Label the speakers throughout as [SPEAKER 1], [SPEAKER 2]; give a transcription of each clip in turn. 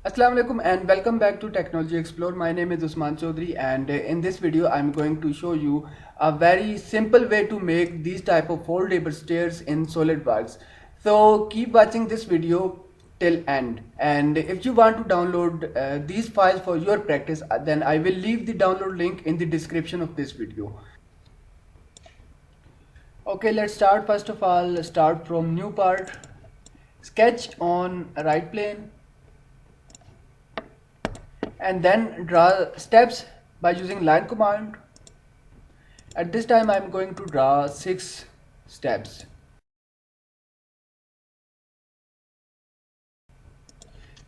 [SPEAKER 1] Assalamu alaikum and welcome back to Technology Explore. My name is Usman Chaudhary and in this video I'm going to show you a very simple way to make these type of foldable stairs in SolidWorks. So keep watching this video till end, and if you want to download these files for your practice, then I will leave the download link in the description of this video. Okay, let's start. First of all, start from new part, sketch on right plane, and then draw steps by using line command. At this time I am going to draw 6 steps.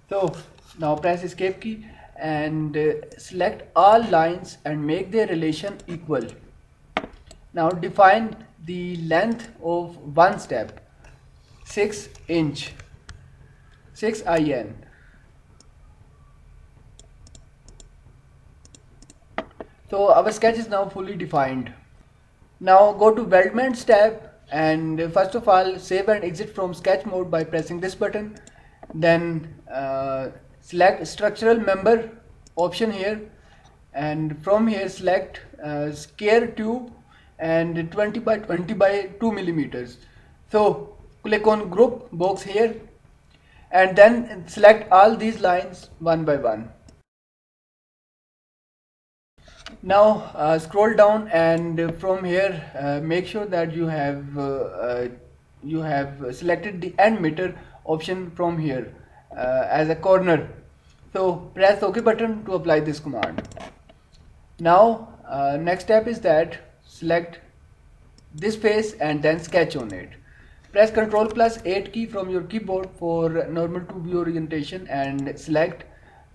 [SPEAKER 1] So now press escape key and select all lines and make their relation equal. Now define the length of one step, 6 inch, 6 in. So our sketch is now fully defined. Now go to weldment tab and first of all save and exit from sketch mode by pressing this button. Then select structural member option here, and from here select square tube and 20 by 20 by 2 millimeters. So click on group box here and then select all these lines one by one. Now scroll down and from here make sure that you have selected the end meter option from here as a corner. So press OK button to apply this command. Now next step is that select this face and then sketch on it. Press Ctrl plus 8 key from your keyboard for normal to view orientation and select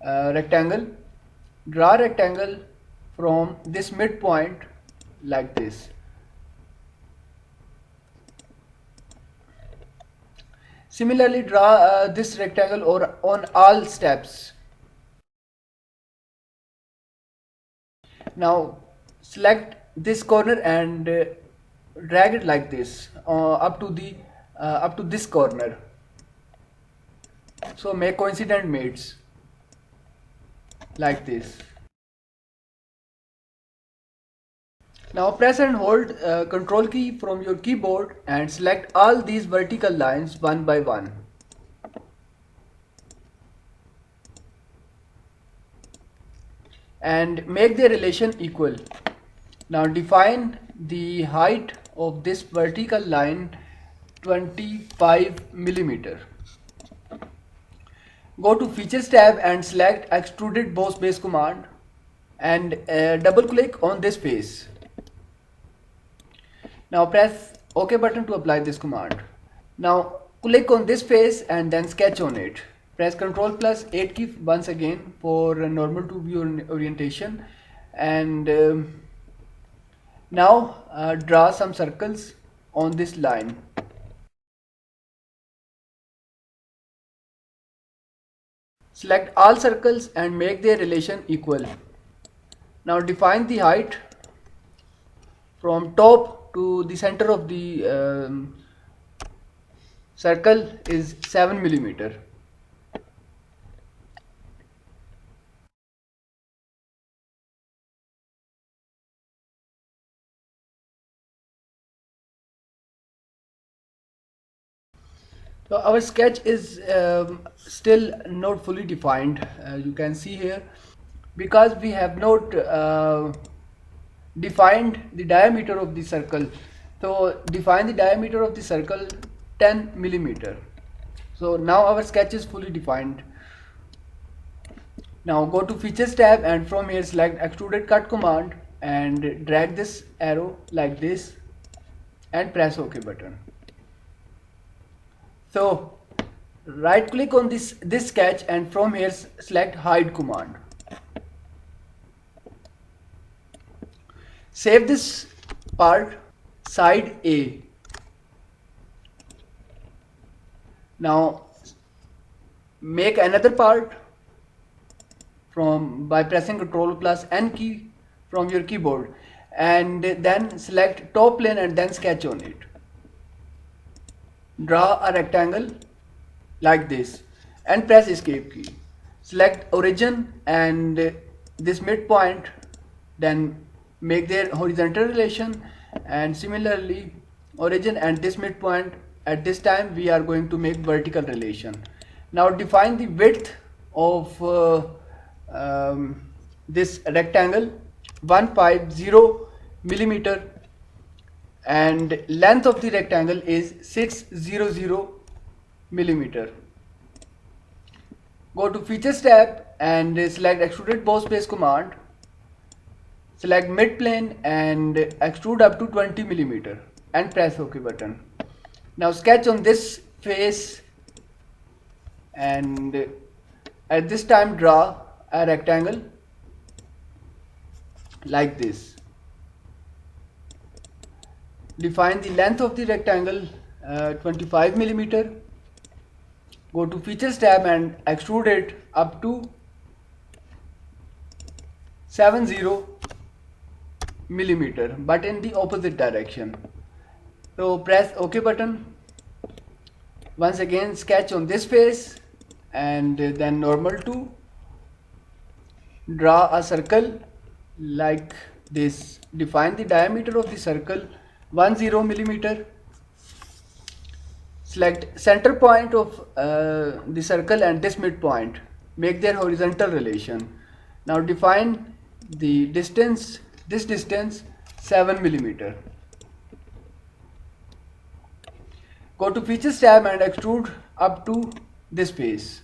[SPEAKER 1] rectangle. Draw rectangle from this midpoint like this. Similarly draw this rectangle or on all steps. Now select this corner and drag it like this up to this corner. So make coincident mates like this. Now press and hold Control key from your keyboard and select all these vertical lines one by one. And make their relation equal. Now define the height of this vertical line 25 millimeter. Go to Features tab and select Extruded Boss Base command and double click on this face. Now press OK button to apply this command. Now click on this face and then sketch on it. Press Ctrl plus 8 key once again for normal to view orientation and now draw some circles on this line. Select all circles and make their relation equal. Now define the height from top to the center of the circle is 7 millimeter. So our sketch is still not fully defined, you can see here, because we have not defined the diameter of the circle. So define the diameter of the circle 10 millimeter. So now our sketch is fully defined. Now go to Features tab and from here select Extruded Cut command and drag this arrow like this and press OK button. So right click on this sketch and from here select Hide command. Save this part side A. Now make another part by pressing Ctrl plus N key from your keyboard and then select top plane and then sketch on it. Draw a rectangle like this and press escape key. select origin and this midpoint, then make their horizontal relation, and similarly origin and this midpoint, at this time we are going to make vertical relation. Now define the width of this rectangle 150 millimeter, and length of the rectangle is 600 millimeter. Go to features tab and select extruded boss base command. Select mid plane and extrude up to 20 millimeter and press OK button. Now sketch on this face and at this time draw a rectangle like this. Define the length of the rectangle 25 millimeter. Go to features tab and extrude it up to 70 millimeter, but in the opposite direction. So press OK button. Once again sketch on this face and then normal to draw a circle like this. Define the diameter of the circle 10 millimeter. Select center point of the circle and this midpoint. Make their horizontal relation. Now define the distance, this distance 7 millimeter. Go to features tab and extrude up to this face.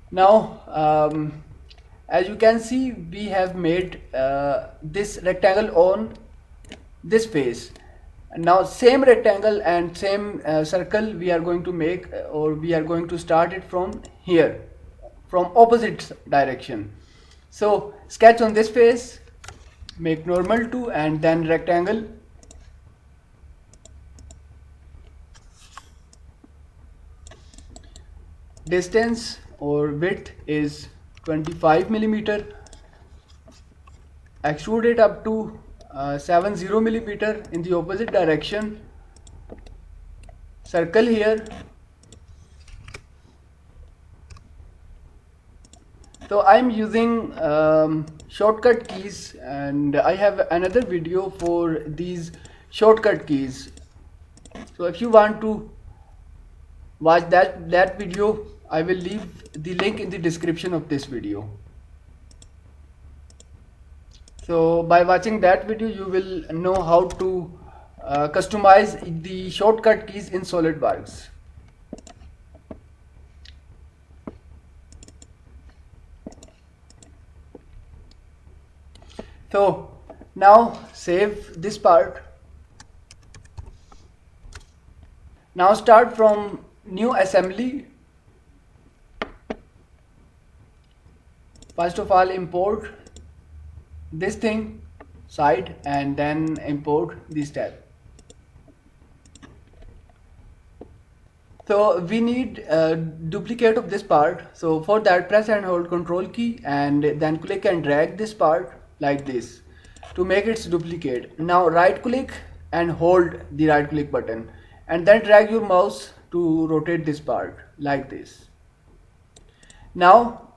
[SPEAKER 1] Now as you can see, we have made this rectangle on this face. Now same rectangle and same circle we are going to make, or we are going to start it from here, from opposite direction. So sketch on this face, make normal to and then rectangle. Distance or width is 25 millimeter. Extrude it up to 70 millimeter in the opposite direction. Circle here. So I'm using shortcut keys, and I have another video for these shortcut keys. So if you want to watch that video, I will leave the link in the description of this video. So by watching that video, you will know how to customize the shortcut keys in SolidWorks. So now save this part. Now start from new assembly. First of all, import this thing side and then import this tab. So we need a duplicate of this part. So for that, press and hold Control key and then click and drag this part like this to make its duplicate. Now right click and hold the right click button and then drag your mouse to rotate this part like this. Now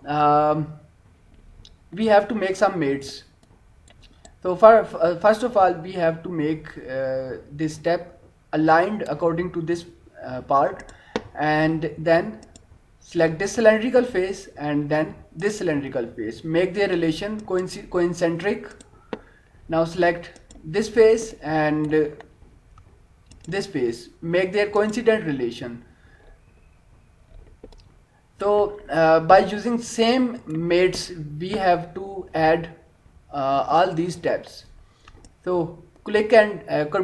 [SPEAKER 1] we have to make some mates. So first of all, we have to make this step aligned according to this part, and then select this cylindrical face and then this cylindrical face. Make their relation coincentric. Now select this face and this face. Make their coincident relation. So by using same mates, we have to add all these steps. So click and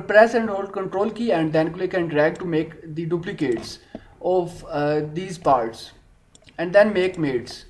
[SPEAKER 1] press and hold Control key and then click and drag to make the duplicates of these parts and then make mates.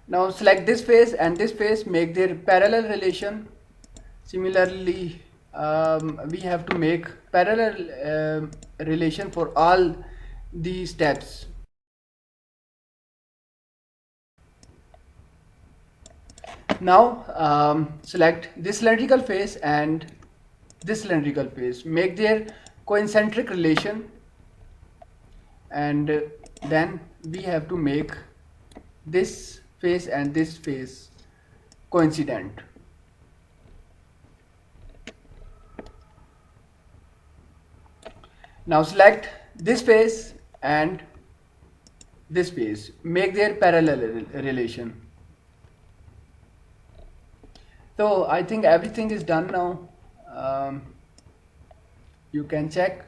[SPEAKER 1] Now select this face and this face, make their parallel relation. Similarly we have to make parallel relation for all the steps. Now select this cylindrical face and this cylindrical face, make their concentric relation, and then we have to make this face and this face coincident. Now select this face and this face, make their parallel relation. So I think everything is done now. You can check.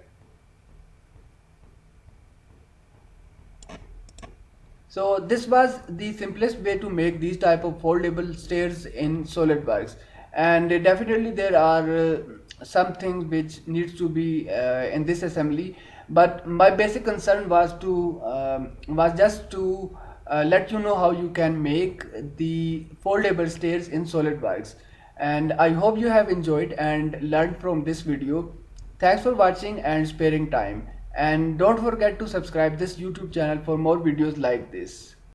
[SPEAKER 1] So this was the simplest way to make these type of foldable stairs in SolidWorks, and definitely there are some things which needs to be in this assembly. But my basic concern was just to let you know how you can make the foldable stairs in SolidWorks. And I hope you have enjoyed and learned from this video. Thanks for watching and sparing time. And don't forget to subscribe this YouTube channel for more videos like this.